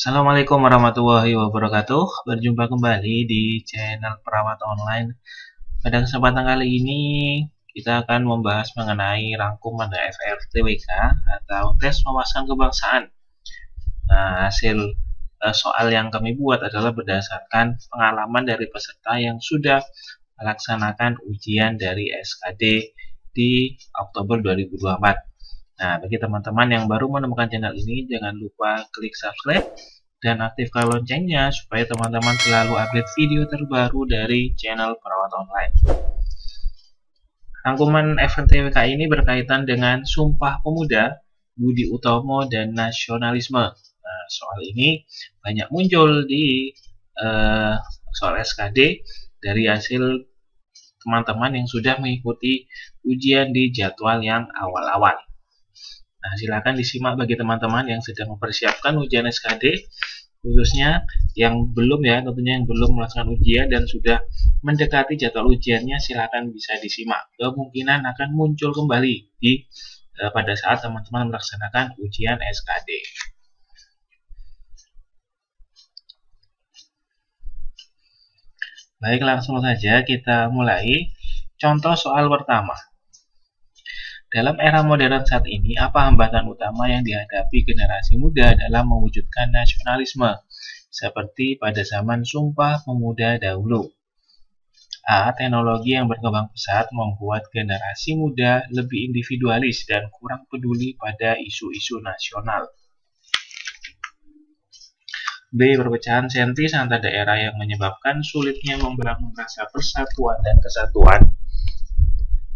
Assalamualaikum warahmatullahi wabarakatuh. Berjumpa kembali di channel Perawat Online. Pada kesempatan kali ini kita akan membahas mengenai rangkuman FRTWK atau tes wawasan kebangsaan. Nah, hasil soal yang kami buat adalah berdasarkan pengalaman dari peserta yang sudah melaksanakan ujian dari SKD di Oktober 2024. Nah, bagi teman-teman yang baru menemukan channel ini, jangan lupa klik subscribe dan aktifkan loncengnya supaya teman-teman selalu update video terbaru dari channel Perawat Online. Rangkuman FRTWK ini berkaitan dengan Sumpah Pemuda, Budi Utomo, dan Nasionalisme. Nah, soal ini banyak muncul di soal SKD dari hasil teman-teman yang sudah mengikuti ujian di jadwal yang awal-awal. Nah, silakan disimak bagi teman-teman yang sedang mempersiapkan ujian SKD, khususnya yang belum ya, tentunya yang belum melaksanakan ujian dan sudah mendekati jadwal ujiannya, silakan bisa disimak. Kemungkinan akan muncul kembali pada saat teman-teman melaksanakan ujian SKD. Baik, langsung saja kita mulai. Contoh soal pertama. Dalam era modern saat ini, apa hambatan utama yang dihadapi generasi muda dalam mewujudkan nasionalisme, seperti pada zaman Sumpah Pemuda dahulu? A. Teknologi yang berkembang pesat membuat generasi muda lebih individualis dan kurang peduli pada isu-isu nasional. B. Perpecahan sentis antar daerah yang menyebabkan sulitnya membangun rasa persatuan dan kesatuan.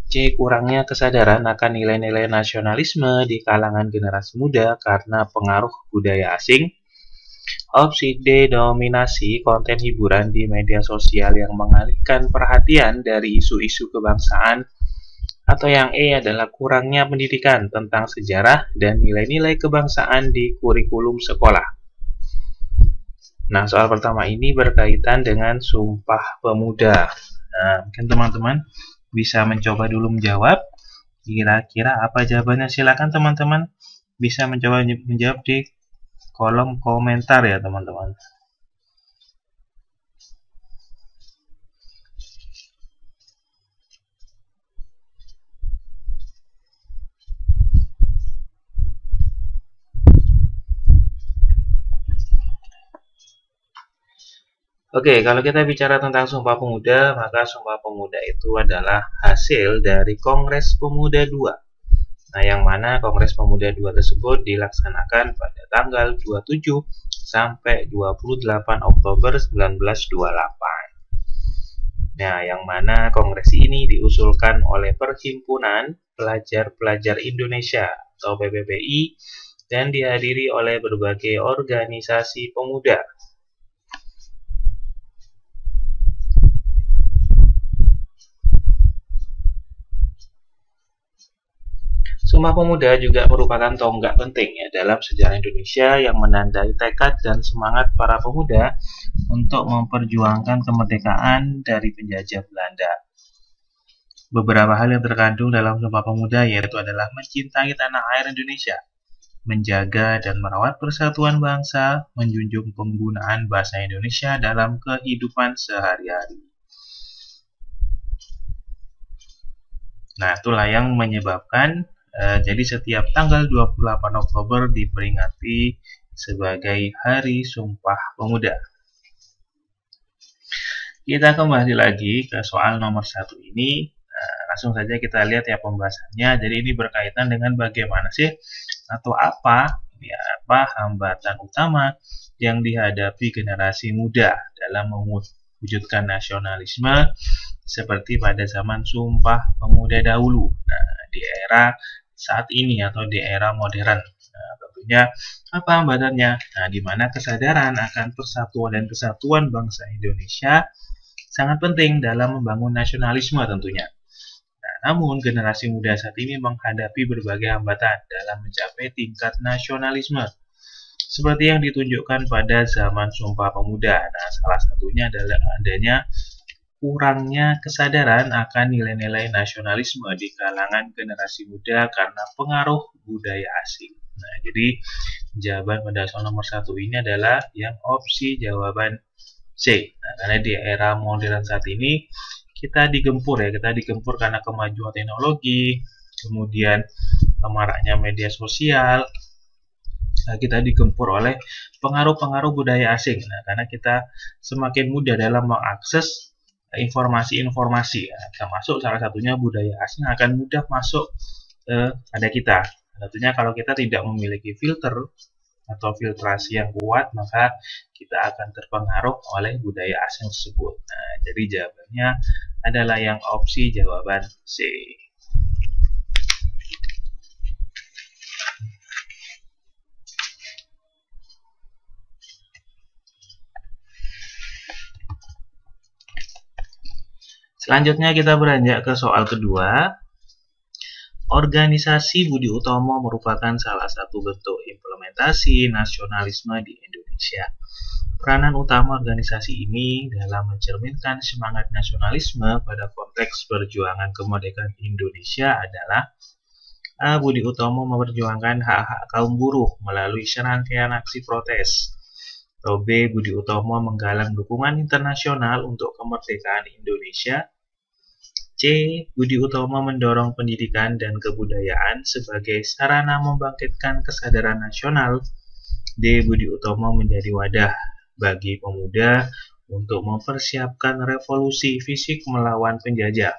C. Kurangnya kesadaran akan nilai-nilai nasionalisme di kalangan generasi muda karena pengaruh budaya asing. Opsi D. Dominasi konten hiburan di media sosial yang mengalihkan perhatian dari isu-isu kebangsaan. Atau yang E adalah kurangnya pendidikan tentang sejarah dan nilai-nilai kebangsaan di kurikulum sekolah. Nah, soal pertama ini berkaitan dengan Sumpah Pemuda. Nah, mungkin teman-teman bisa mencoba dulu menjawab. Kira-kira apa jawabannya? Silakan teman-teman bisa mencoba menjawab di kolom komentar ya teman-teman. Oke, kalau kita bicara tentang Sumpah Pemuda, maka Sumpah Pemuda itu adalah hasil dari Kongres Pemuda II. Nah, yang mana Kongres Pemuda II tersebut dilaksanakan pada tanggal 27 sampai 28 Oktober 1928. Nah, yang mana kongres ini diusulkan oleh Perhimpunan Pelajar-Pelajar Indonesia atau PPPI dan dihadiri oleh berbagai organisasi pemuda. Sumpah Pemuda juga merupakan tonggak penting ya dalam sejarah Indonesia yang menandai tekad dan semangat para pemuda untuk memperjuangkan kemerdekaan dari penjajah Belanda. Beberapa hal yang terkandung dalam Sumpah Pemuda yaitu adalah mencintai tanah air Indonesia, menjaga dan merawat persatuan bangsa, menjunjung penggunaan bahasa Indonesia dalam kehidupan sehari-hari. Nah, itulah yang menyebabkan jadi setiap tanggal 28 Oktober diperingati sebagai Hari Sumpah Pemuda. Kita kembali lagi ke soal nomor 1 ini. Langsung saja kita lihat ya pembahasannya. Jadi ini berkaitan dengan bagaimana sih atau apa hambatan utama yang dihadapi generasi muda dalam mewujudkan nasionalisme seperti pada zaman Sumpah Pemuda dahulu. Nah, di era saat ini atau di era modern. Nah, tentunya apa hambatannya? Nah, di mana kesadaran akan persatuan dan kesatuan bangsa Indonesia sangat penting dalam membangun nasionalisme tentunya. Nah, namun generasi muda saat ini menghadapi berbagai hambatan dalam mencapai tingkat nasionalisme. Seperti yang ditunjukkan pada zaman Sumpah Pemuda. Nah, salah satunya adalah adanya kurangnya kesadaran akan nilai-nilai nasionalisme di kalangan generasi muda karena pengaruh budaya asing. Nah, jadi jawaban pada soal nomor 1 ini adalah yang opsi jawaban C. Nah, karena di era modern saat ini kita digempur karena kemajuan teknologi, kemudian maraknya media sosial. Nah, kita digempur oleh pengaruh-pengaruh budaya asing. Nah, karena kita semakin mudah dalam mengakses informasi-informasi, termasuk salah satunya budaya asing akan mudah masuk pada kita. Tentunya kalau kita tidak memiliki filter atau filtrasi yang kuat, maka kita akan terpengaruh oleh budaya asing tersebut. Nah, jadi jawabannya adalah yang opsi jawaban C. Selanjutnya kita beranjak ke soal kedua. Organisasi Budi Utomo merupakan salah satu bentuk implementasi nasionalisme di Indonesia. Peranan utama organisasi ini dalam mencerminkan semangat nasionalisme pada konteks perjuangan kemerdekaan Indonesia adalah A. Budi Utomo memperjuangkan hak-hak kaum buruh melalui serangkaian aksi protes. Atau B. Budi Utomo menggalang dukungan internasional untuk kemerdekaan Indonesia. C. Budi Utomo mendorong pendidikan dan kebudayaan sebagai sarana membangkitkan kesadaran nasional. D. Budi Utomo menjadi wadah bagi pemuda untuk mempersiapkan revolusi fisik melawan penjajah.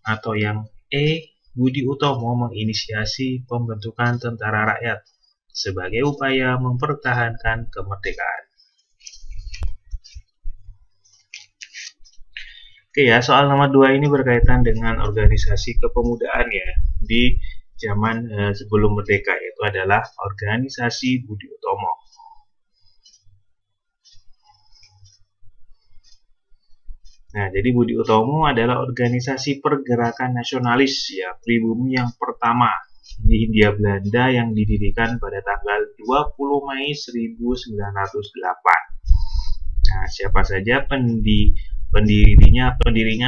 Atau yang E. Budi Utomo menginisiasi pembentukan tentara rakyat sebagai upaya mempertahankan kemerdekaan. Oke ya, soal nomor 2 ini berkaitan dengan organisasi kepemudaan ya di zaman sebelum merdeka, yaitu adalah organisasi Budi Utomo. Nah, jadi Budi Utomo adalah organisasi pergerakan nasionalis ya pribumi yang pertama di Hindia Belanda yang didirikan pada tanggal 20 Mei 1908. Nah, siapa saja pendirinya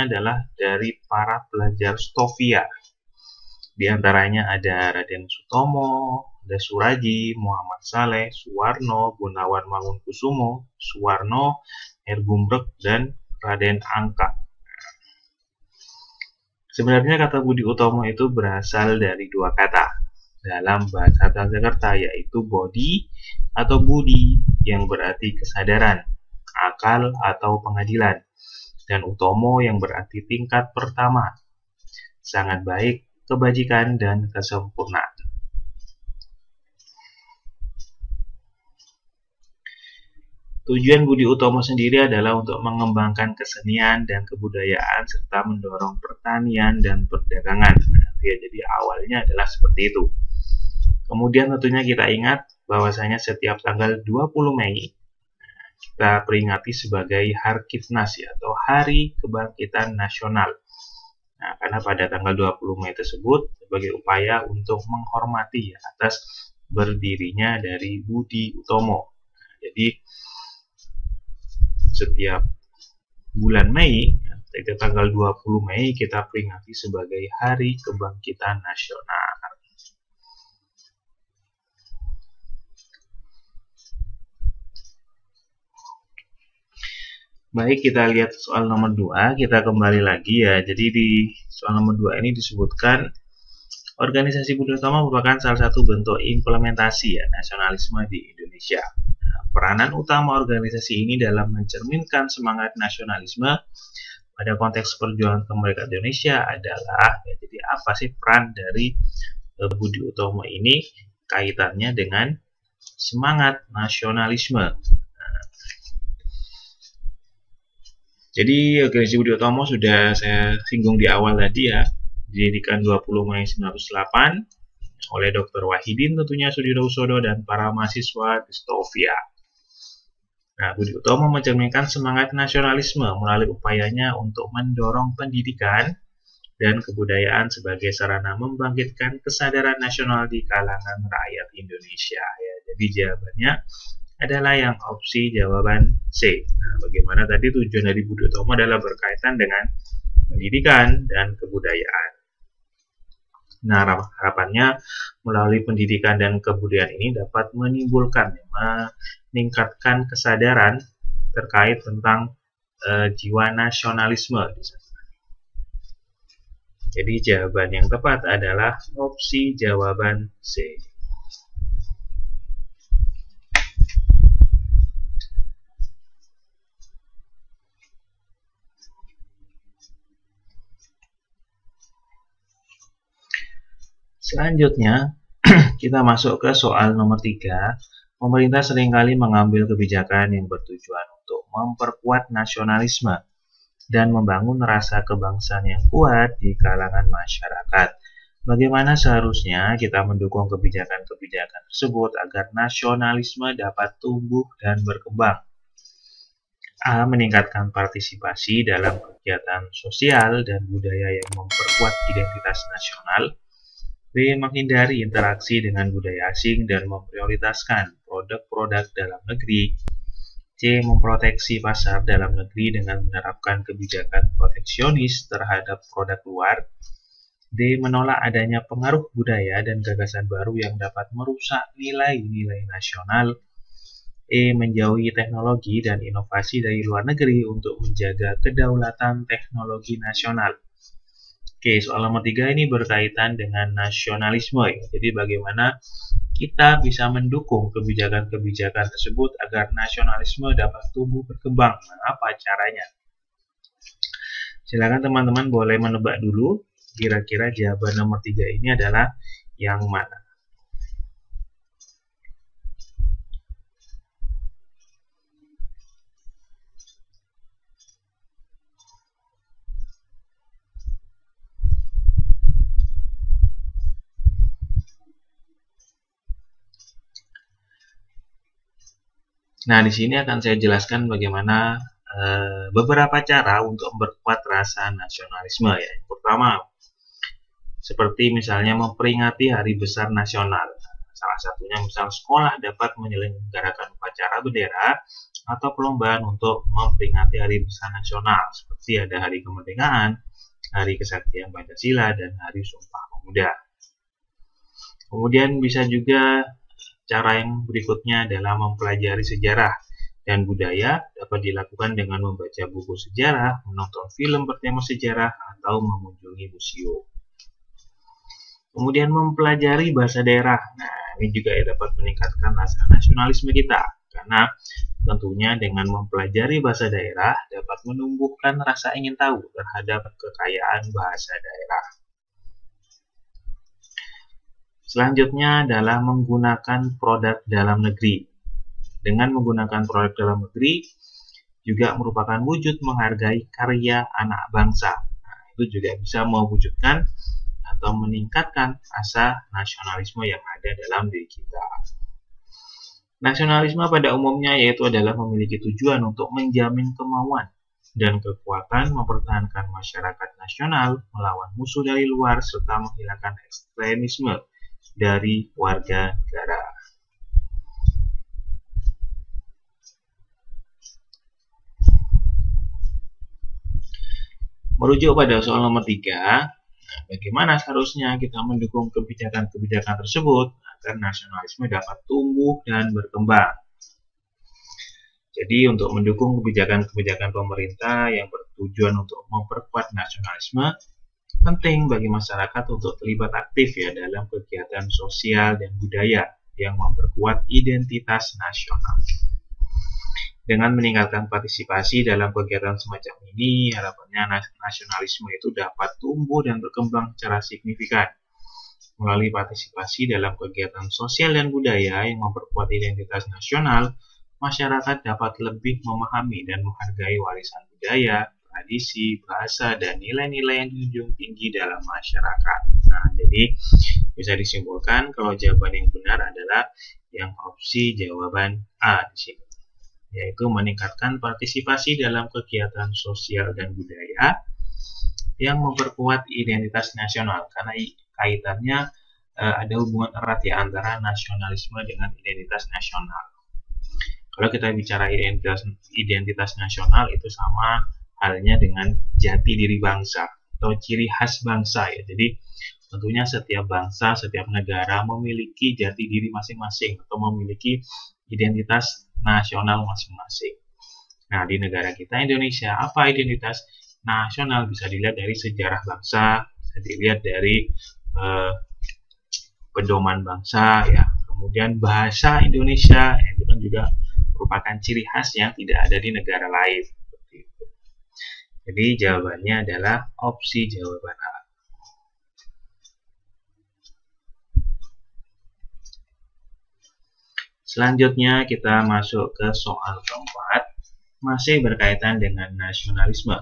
adalah dari para pelajar Stovia. Di antaranya ada Raden Sutomo, ada Suraji, Muhammad Saleh, Suwarno, Gunawan Mangunkusumo, Suwarno, Ergumrek, dan Raden Angka. Sebenarnya kata Budi Utomo itu berasal dari dua kata dalam bahasa Sanskerta, yaitu Bodhi atau Budi yang berarti kesadaran, akal atau pengadilan, dan Utomo yang berarti tingkat pertama, sangat baik, kebajikan, dan kesempurnaan. Tujuan Budi Utomo sendiri adalah untuk mengembangkan kesenian dan kebudayaan serta mendorong pertanian dan perdagangan. Ya, jadi awalnya adalah seperti itu. Kemudian tentunya kita ingat bahwasanya setiap tanggal 20 Mei kita peringati sebagai Harkitnas atau Hari Kebangkitan Nasional. Nah, karena pada tanggal 20 Mei tersebut sebagai upaya untuk menghormati atas berdirinya dari Budi Utomo. Nah, jadi setiap bulan Mei, setiap tanggal 20 Mei kita peringati sebagai Hari Kebangkitan Nasional. Baik, kita lihat soal nomor 2, kita kembali lagi ya. Jadi di soal nomor 2 ini disebutkan organisasi Budi Utomo merupakan salah satu bentuk implementasi ya nasionalisme di Indonesia. Peranan utama organisasi ini dalam mencerminkan semangat nasionalisme pada konteks perjuangan kemerdekaan Indonesia adalah ya, jadi apa sih peran dari Budi Utomo ini kaitannya dengan semangat nasionalisme. Jadi organisasi Budi Utomo sudah saya singgung di awal tadi ya, didirikan 20 Mei 1908 oleh Dr. Wahidin tentunya Sudirohusodo dan para mahasiswa di Stovia. Nah, Budi Utomo mencerminkan semangat nasionalisme melalui upayanya untuk mendorong pendidikan dan kebudayaan sebagai sarana membangkitkan kesadaran nasional di kalangan rakyat Indonesia. Ya, jadi jawabannya adalah yang opsi jawaban C. Nah, bagaimana tadi tujuan dari Budi Utomo adalah berkaitan dengan pendidikan dan kebudayaan. Nah, harapannya melalui pendidikan dan kebudayaan ini dapat meningkatkan kesadaran terkait tentang jiwa nasionalisme. Jadi jawaban yang tepat adalah opsi jawaban C. Selanjutnya, kita masuk ke soal nomor 3. Pemerintah seringkali mengambil kebijakan yang bertujuan untuk memperkuat nasionalisme dan membangun rasa kebangsaan yang kuat di kalangan masyarakat. Bagaimana seharusnya kita mendukung kebijakan-kebijakan tersebut agar nasionalisme dapat tumbuh dan berkembang? A. Meningkatkan partisipasi dalam kegiatan sosial dan budaya yang memperkuat identitas nasional. B. Menghindari interaksi dengan budaya asing dan memprioritaskan produk-produk dalam negeri. C. Memproteksi pasar dalam negeri dengan menerapkan kebijakan proteksionis terhadap produk luar. D. Menolak adanya pengaruh budaya dan gagasan baru yang dapat merusak nilai-nilai nasional. E. Menjauhi teknologi dan inovasi dari luar negeri untuk menjaga kedaulatan teknologi nasional. Oke, soal nomor 3 ini berkaitan dengan nasionalisme ya. Jadi bagaimana kita bisa mendukung kebijakan-kebijakan tersebut agar nasionalisme dapat tumbuh berkembang. Nah, apa caranya? Silakan teman-teman boleh menebak dulu kira-kira jawaban nomor 3 ini adalah yang mana. Nah, di sini akan saya jelaskan bagaimana beberapa cara untuk memperkuat rasa nasionalisme ya. Yang pertama, seperti misalnya memperingati hari besar nasional. Salah satunya misal sekolah dapat menyelenggarakan upacara bendera atau perlombaan untuk memperingati hari besar nasional, seperti ada hari kemerdekaan, hari kesaktian Pancasila, dan hari Sumpah Pemuda. Kemudian bisa juga cara yang berikutnya adalah mempelajari sejarah dan budaya, dapat dilakukan dengan membaca buku sejarah, menonton film bertema sejarah, atau mengunjungi museum. Kemudian mempelajari bahasa daerah. Nah, ini juga dapat meningkatkan rasa nasionalisme kita, karena tentunya dengan mempelajari bahasa daerah dapat menumbuhkan rasa ingin tahu terhadap kekayaan bahasa daerah. Selanjutnya adalah menggunakan produk dalam negeri. Dengan menggunakan produk dalam negeri juga merupakan wujud menghargai karya anak bangsa. Nah, itu juga bisa mewujudkan atau meningkatkan rasa nasionalisme yang ada dalam diri kita. Nasionalisme pada umumnya yaitu adalah memiliki tujuan untuk menjamin kemauan dan kekuatan mempertahankan masyarakat nasional melawan musuh dari luar serta menghilangkan ekstremisme dari warga negara. Merujuk pada soal nomor 3, bagaimana seharusnya kita mendukung kebijakan-kebijakan tersebut agar nasionalisme dapat tumbuh dan berkembang. Jadi untuk mendukung kebijakan-kebijakan pemerintah yang bertujuan untuk memperkuat nasionalisme, penting bagi masyarakat untuk terlibat aktif ya dalam kegiatan sosial dan budaya yang memperkuat identitas nasional. Dengan meningkatkan partisipasi dalam kegiatan semacam ini, harapannya nasionalisme itu dapat tumbuh dan berkembang secara signifikan. Melalui partisipasi dalam kegiatan sosial dan budaya yang memperkuat identitas nasional, masyarakat dapat lebih memahami dan menghargai warisan budaya, tradisi, bahasa, dan nilai-nilai yang dijunjung tinggi dalam masyarakat. Nah, jadi bisa disimpulkan kalau jawaban yang benar adalah yang opsi jawaban A di sini, yaitu meningkatkan partisipasi dalam kegiatan sosial dan budaya yang memperkuat identitas nasional, karena kaitannya ada hubungan erat ya antara nasionalisme dengan identitas nasional. Kalau kita bicara identitas nasional itu sama halnya dengan jati diri bangsa atau ciri khas bangsa ya. Jadi tentunya setiap bangsa, setiap negara memiliki jati diri masing-masing atau memiliki identitas nasional masing-masing. Nah, di negara kita Indonesia, apa identitas nasional? Bisa dilihat dari sejarah bangsa, bisa dilihat dari pedoman bangsa, ya. Kemudian bahasa Indonesia, itu kan juga merupakan ciri khas yang tidak ada di negara lain. Jadi jawabannya adalah opsi jawaban A. Selanjutnya kita masuk ke soal keempat, masih berkaitan dengan nasionalisme.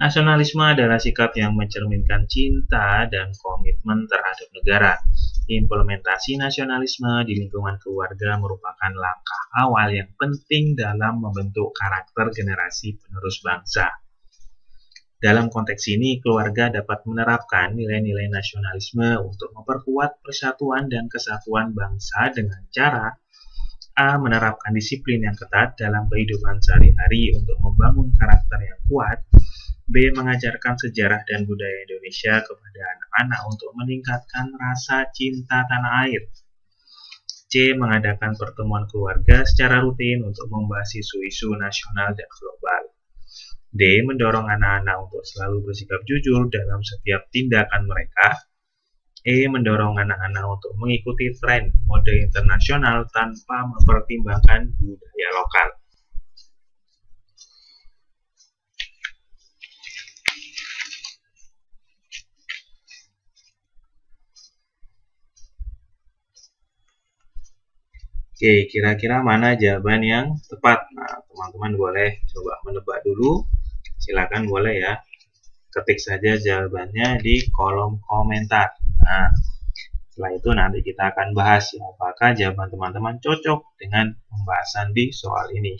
Nasionalisme adalah sikap yang mencerminkan cinta dan komitmen terhadap negara. Implementasi nasionalisme di lingkungan keluarga merupakan langkah awal yang penting dalam membentuk karakter generasi penerus bangsa. Dalam konteks ini, keluarga dapat menerapkan nilai-nilai nasionalisme untuk memperkuat persatuan dan kesatuan bangsa dengan cara A. Menerapkan disiplin yang ketat dalam kehidupan sehari-hari untuk membangun karakter yang kuat. B. Mengajarkan sejarah dan budaya Indonesia kepada anak-anak untuk meningkatkan rasa cinta tanah air. C. Mengadakan pertemuan keluarga secara rutin untuk membahas isu-isu nasional dan global. D. Mendorong anak-anak untuk selalu bersikap jujur dalam setiap tindakan mereka. E. Mendorong anak-anak untuk mengikuti tren mode internasional tanpa mempertimbangkan budaya lokal. Oke, kira-kira mana jawaban yang tepat? Nah, teman-teman boleh coba menebak dulu. Silakan boleh ya. Ketik saja jawabannya di kolom komentar. Nah, setelah itu nanti kita akan bahas ya, apakah jawaban teman-teman cocok dengan pembahasan di soal ini.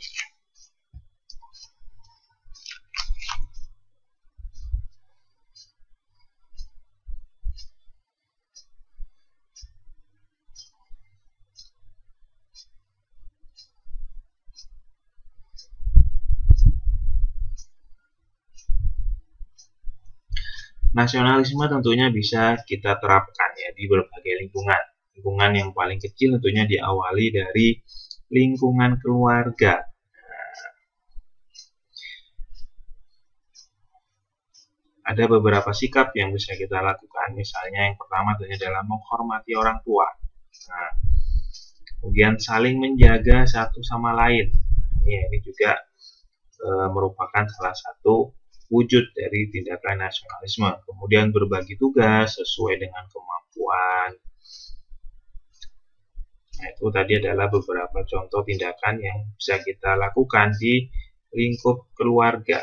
Nasionalisme tentunya bisa kita terapkan ya di berbagai lingkungan. Lingkungan yang paling kecil tentunya diawali dari lingkungan keluarga. Ada beberapa sikap yang bisa kita lakukan. Misalnya yang pertama tentunya adalah menghormati orang tua. Nah, kemudian saling menjaga satu sama lain. Ini juga merupakan salah satu wujud dari tindakan nasionalisme. Kemudian berbagi tugas sesuai dengan kemampuan. Nah, itu tadi adalah beberapa contoh tindakan yang bisa kita lakukan di lingkup keluarga.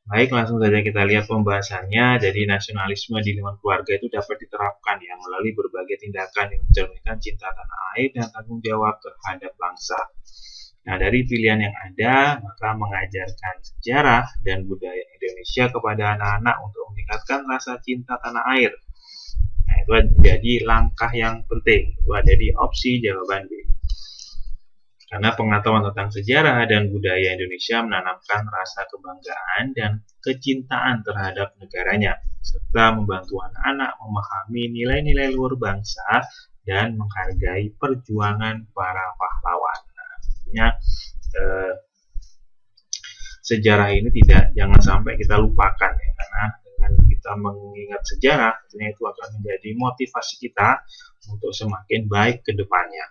Baik, langsung saja kita lihat pembahasannya. Jadi nasionalisme di lingkungan keluarga itu dapat diterapkan ya melalui berbagai tindakan yang mencerminkan cinta tanah air dan tanggung jawab terhadap bangsa. Nah, dari pilihan yang ada, maka mengajarkan sejarah dan budaya Indonesia kepada anak-anak untuk meningkatkan rasa cinta tanah air. Nah, itu jadi langkah yang penting. Itu ada di opsi jawaban B. Karena pengetahuan tentang sejarah dan budaya Indonesia menanamkan rasa kebanggaan dan kecintaan terhadap negaranya, serta membantu anak-anak memahami nilai-nilai luhur bangsa dan menghargai perjuangan para pahlawan. Nah, tentunya sejarah ini jangan sampai kita lupakan ya, karena dengan kita mengingat sejarah, tentunya itu akan menjadi motivasi kita untuk semakin baik ke depannya.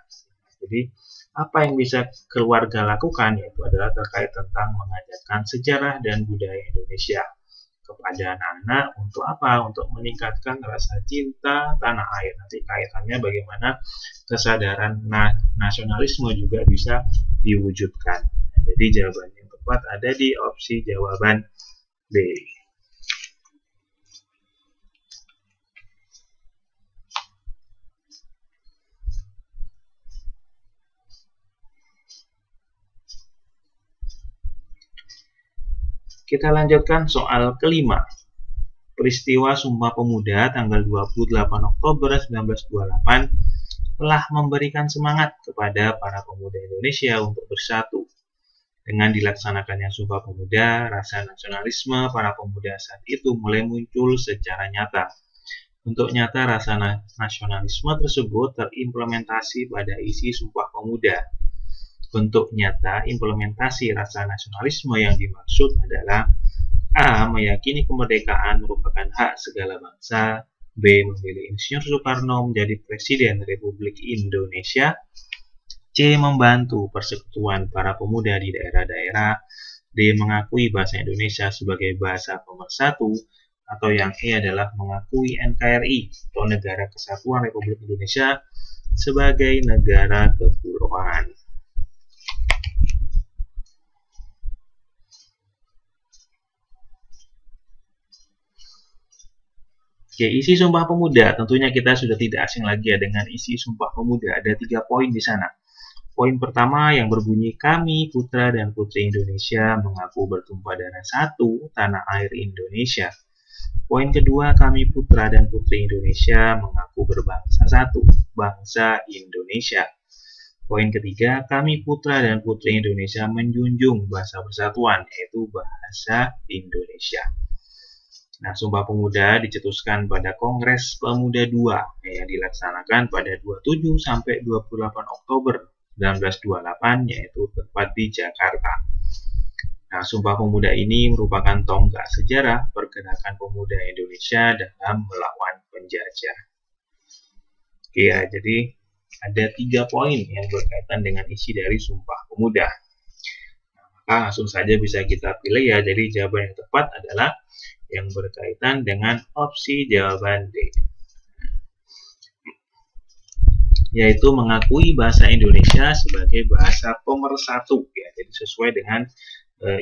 Jadi apa yang bisa keluarga lakukan yaitu adalah terkait tentang mengajarkan sejarah dan budaya Indonesia kepada anak-anak untuk apa? Untuk meningkatkan rasa cinta tanah air. Nanti kaitannya bagaimana kesadaran nasionalisme juga bisa diwujudkan. Jadi jawaban yang tepat ada di opsi jawaban B. Kita lanjutkan soal kelima. Peristiwa Sumpah Pemuda tanggal 28 Oktober 1928 telah memberikan semangat kepada para pemuda Indonesia untuk bersatu Dengan dilaksanakannya Sumpah Pemuda, rasa nasionalisme para pemuda saat itu mulai muncul secara nyata. Untuk nyata, rasa nasionalisme tersebut terimplementasi pada isi Sumpah Pemuda. Bentuk nyata implementasi rasa nasionalisme yang dimaksud adalah A. Meyakini kemerdekaan merupakan hak segala bangsa. B. Memilih Insinyur Soekarno menjadi Presiden Republik Indonesia. C. Membantu persekutuan para pemuda di daerah-daerah. D. Mengakui bahasa Indonesia sebagai bahasa pemersatu. Atau yang E adalah mengakui NKRI atau Negara Kesatuan Republik Indonesia sebagai negara kepulauan. Oke, isi Sumpah Pemuda, tentunya kita sudah tidak asing lagi ya dengan isi Sumpah Pemuda. Ada 3 poin di sana. Poin pertama yang berbunyi, kami putra dan putri Indonesia mengaku bertumpah darah satu tanah air Indonesia. Poin kedua, kami putra dan putri Indonesia mengaku berbangsa satu, bangsa Indonesia. Poin ketiga, kami putra dan putri Indonesia menjunjung bahasa persatuan, yaitu bahasa Indonesia. Nah, Sumpah Pemuda dicetuskan pada Kongres Pemuda II yang dilaksanakan pada 27 sampai 28 Oktober 1928, yaitu tepat di Jakarta. Nah, Sumpah Pemuda ini merupakan tonggak sejarah pergerakan pemuda Indonesia dalam melawan penjajah. Oke ya, jadi ada 3 poin yang berkaitan dengan isi dari Sumpah Pemuda. Nah, maka langsung saja bisa kita pilih ya, jadi jawaban yang tepat adalah yang berkaitan dengan opsi jawaban D, yaitu mengakui bahasa Indonesia sebagai bahasa pemersatu ya. Jadi sesuai dengan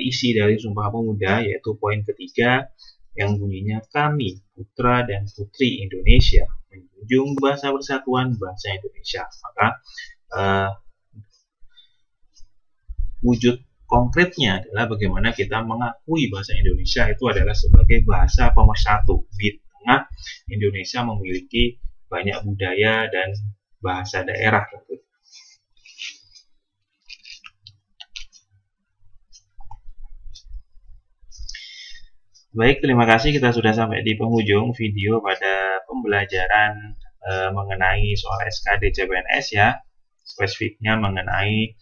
isi dari Sumpah Pemuda, yaitu poin ketiga yang bunyinya kami putra dan putri Indonesia menjunjung bahasa persatuan bahasa Indonesia. Maka wujud konkretnya adalah bagaimana kita mengakui bahasa Indonesia itu adalah sebagai bahasa pemersatu. Di tengah Indonesia memiliki banyak budaya dan bahasa daerah. Baik, terima kasih, kita sudah sampai di penghujung video pada pembelajaran mengenai soal SKD CPNS ya, spesifiknya mengenai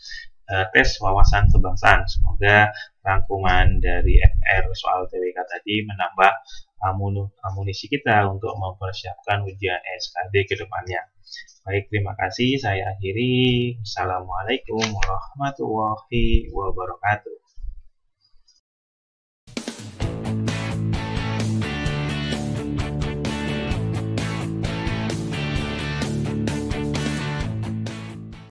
tes wawasan kebangsaan. Semoga rangkuman dari FR soal TWK tadi menambah amunisi kita untuk mempersiapkan ujian SKD ke depannya. Baik, terima kasih. Saya akhiri. Assalamualaikum warahmatullahi wabarakatuh.